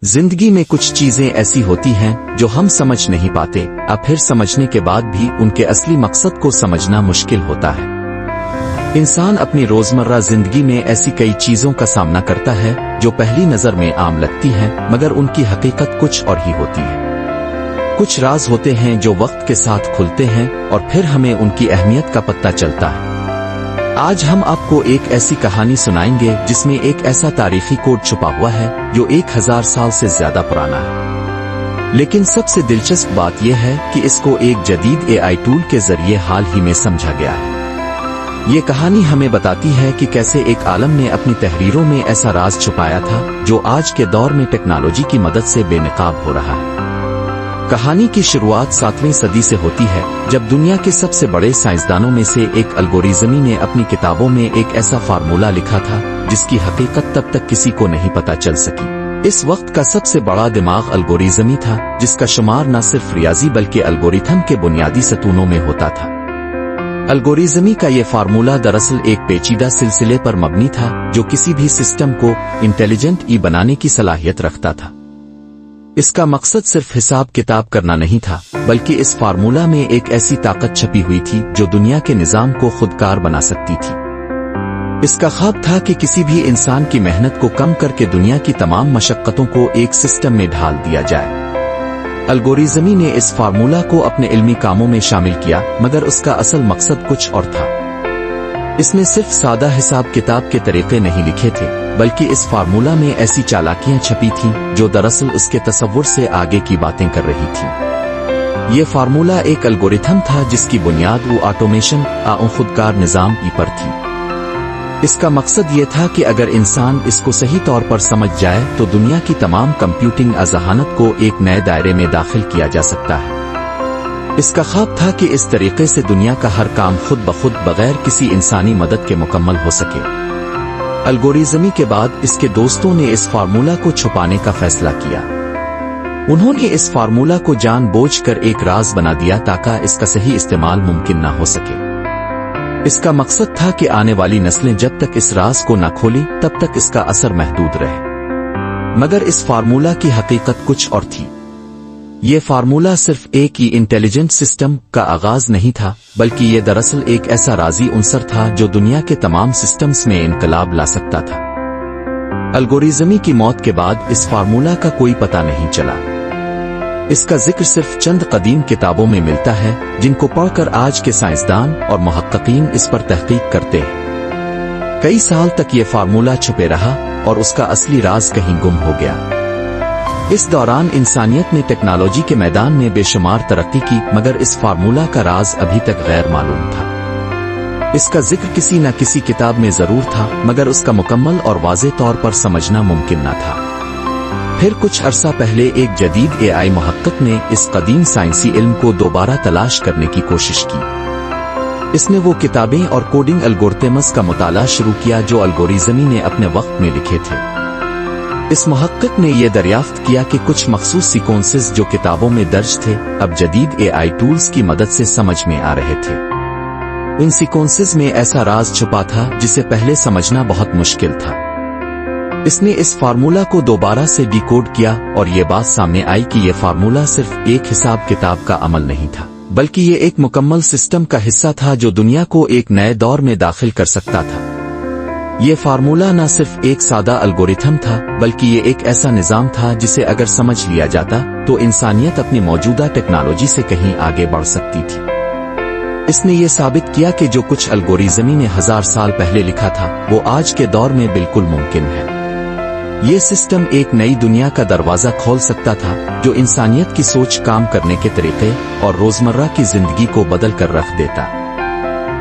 जिंदगी में कुछ चीजें ऐसी होती हैं जो हम समझ नहीं पाते, अब फिर समझने के बाद भी उनके असली मकसद को समझना मुश्किल होता है। इंसान अपनी रोजमर्रा जिंदगी में ऐसी कई चीजों का सामना करता है जो पहली नजर में आम लगती हैं, मगर उनकी हकीकत कुछ और ही होती है। कुछ राज होते हैं जो वक्त के साथ खुलते हैं और फिर हमें उनकी अहमियत का पता चलता है। आज हम आपको एक ऐसी कहानी सुनाएंगे जिसमें एक ऐसा तारीखी कोड छुपा हुआ है जो 1000 साल से ज्यादा पुराना है। लेकिन सबसे दिलचस्प बात यह है कि इसको एक जदीद एआई टूल के जरिए हाल ही में समझा गया है। ये कहानी हमें बताती है कि कैसे एक आलम ने अपनी तहरीरों में ऐसा राज छुपाया था जो आज के दौर में टेक्नोलॉजी की मदद से बेनकाब हो रहा है। कहानी की शुरुआत 7वीं सदी से होती है, जब दुनिया के सबसे बड़े साइंसदानों में से एक अल्गोरिज़मी ने अपनी किताबों में एक ऐसा फार्मूला लिखा था जिसकी हकीकत तब तक किसी को नहीं पता चल सकी। इस वक्त का सबसे बड़ा दिमाग अल्गोरिज़मी था, जिसका शुमार न सिर्फ रियाजी बल्कि एल्गोरिथम के बुनियादी सतूनों में होता था। अल्गोरिज़मी का ये फार्मूला दरअसल एक पेचीदा सिलसिले पर मबनी था जो किसी भी सिस्टम को इंटेलिजेंट बनाने की सलाहियत रखता था। इसका मकसद सिर्फ हिसाब किताब करना नहीं था, बल्कि इस फार्मूला में एक ऐसी ताकत छपी हुई थी जो दुनिया के निजाम को खुदकार बना सकती थी। इसका ख्वाब था कि किसी भी इंसान की मेहनत को कम करके दुनिया की तमाम मशक्कतों को एक सिस्टम में ढाल दिया जाए। अल्गोरिज़मी ने इस फार्मूला को अपने इल्मी कामों में शामिल किया, मगर उसका असल मकसद कुछ और था। इसने सिर्फ सादा हिसाब किताब के तरीके नहीं लिखे थे, बल्कि इस फार्मूला में ऐसी चालाकियां छपी थीं जो दरअसल उसके तसव्वुर से आगे की बातें कर रही थीं। ये फार्मूला एक एल्गोरिथम था जिसकी बुनियाद वो ऑटोमेशन खुदकार निजाम पर थी। इसका मकसद ये था कि अगर इंसान इसको सही तौर पर समझ जाए तो दुनिया की तमाम कंप्यूटिंग अज़हानत को एक नए दायरे में दाखिल किया जा सकता है। इसका ख्वाब था कि इस तरीके से दुनिया का हर काम खुद ब खुद बगैर किसी इंसानी मदद के मुकम्मल हो सके। अल्गोरिज़मी के बाद इसके दोस्तों ने इस फार्मूला को छुपाने का फैसला किया। उन्होंने इस फार्मूला को जानबूझकर एक राज बना दिया ताकि इसका सही इस्तेमाल मुमकिन न हो सके। इसका मकसद था कि आने वाली नस्लें जब तक इस राज को न खोली तब तक इसका असर महदूद रहे। मगर इस फार्मूला की हकीकत कुछ और थी। ये फार्मूला सिर्फ एक ही इंटेलिजेंट सिस्टम का आगाज नहीं था, बल्कि ये दरअसल एक ऐसा राजी उनसर था जो दुनिया के तमाम सिस्टम्स में इनकलाब ला सकता था। अल्गोरिज़मी की मौत के बाद इस फार्मूला का कोई पता नहीं चला। इसका जिक्र सिर्फ चंद कदीम किताबों में मिलता है जिनको पढ़कर आज के साइंसदान और मुहक्किकीन इस पर तहकीक करते हैं। कई साल तक ये फार्मूला छुपे रहा और उसका असली राज कहीं गुम हो गया। इस दौरान इंसानियत ने टेक्नोलॉजी के मैदान में बेशुमार तरक्की की, मगर इस फार्मूला का राज अभी तक गैर मालूम था। इसका जिक्र किसी न किसी किताब में जरूर था, मगर उसका मुकम्मल और वाज़े तौर पर समझना मुमकिन न था। फिर कुछ अरसा पहले एक जदीद एआई मुहक्किक ने इस कदीम साइंसी इल्म को दोबारा तलाश करने की कोशिश की। इसने वो किताबें और कोडिंग एल्गोरिथम्स का मुताला शुरू किया जो अल्गोरिज़मी ने अपने वक्त में लिखे थे। इस मुहक्किक ने यह दरियाफ्त किया कि कुछ मखसूस सीक्वेंसेस जो किताबों में दर्ज थे अब जदीद एआई टूल्स की मदद से समझ में आ रहे थे। इन सीक्वेंसेस में ऐसा राज छुपा था जिसे पहले समझना बहुत मुश्किल था। इसने इस फार्मूला को दोबारा से डिकोड किया और ये बात सामने आई कि यह फार्मूला सिर्फ एक हिसाब किताब का अमल नहीं था, बल्कि ये एक मुकम्मल सिस्टम का हिस्सा था जो दुनिया को एक नए दौर में दाखिल कर सकता था। ये फार्मूला न सिर्फ एक सादा एल्गोरिथम था, बल्कि ये एक ऐसा निजाम था जिसे अगर समझ लिया जाता तो इंसानियत अपनी मौजूदा टेक्नोलॉजी से कहीं आगे बढ़ सकती थी। इसने ये साबित किया कि जो कुछ अल्गोरिज़मी ने 1000 साल पहले लिखा था वो आज के दौर में बिल्कुल मुमकिन है। ये सिस्टम एक नई दुनिया का दरवाजा खोल सकता था जो इंसानियत की सोच, काम करने के तरीके और रोजमर्रा की जिंदगी को बदल कर रख देता।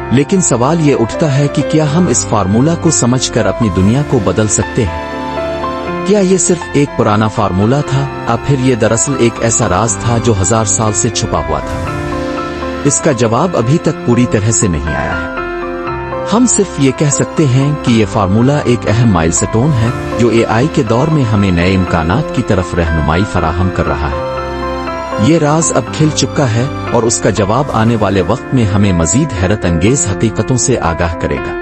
लेकिन सवाल ये उठता है कि क्या हम इस फार्मूला को समझकर अपनी दुनिया को बदल सकते हैं? क्या ये सिर्फ एक पुराना फार्मूला था, या फिर ये दरअसल एक ऐसा राज था जो 1000 साल से छुपा हुआ था? इसका जवाब अभी तक पूरी तरह से नहीं आया है। हम सिर्फ ये कह सकते हैं कि ये फार्मूला एक अहम माइलस्टोन है जो एआई के दौर में हमें नए इम्कानात की तरफ रहनुमाई फराहम कर रहा है। ये राज अब खिल चुका है और उसका जवाब आने वाले वक्त में हमें मजीद हैरत अंगेज हकीकतों से आगाह करेगा।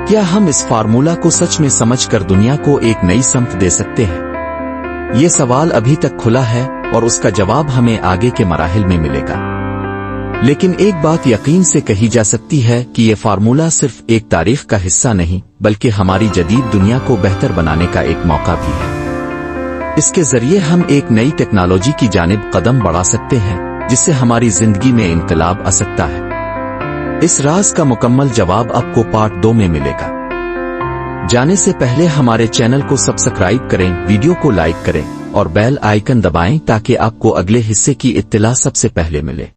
क्या हम इस फार्मूला को सच में समझकर दुनिया को एक नई समत दे सकते हैं? یہ سوال ابھی تک کھلا ہے اور اس کا جواب ہمیں آگے کے مراحل میں ملے گا۔ لیکن ایک بات یقین سے کہی جا سکتی ہے کہ یہ فارمولا صرف ایک تاریخ کا حصہ نہیں بلکہ ہماری جدید دنیا کو بہتر بنانے کا ایک موقع بھی ہے۔ اس کے ذریعے ہم ایک نئی ٹیکنالوجی کی جانب قدم بڑھا سکتے ہیں جس سے ہماری زندگی میں انقلاب آ سکتا ہے۔ اس راز کا مکمل جواب آپ کو پارٹ 2 میں ملے گا۔ جانے سے پہلے ہمارے چینل کو سبسکرائب کریں، ویڈیو کو لائک کریں اور بیل آئیکن دبائیں تاکہ آپ کو اگلے حصے کی اطلاع سب سے پہلے ملے۔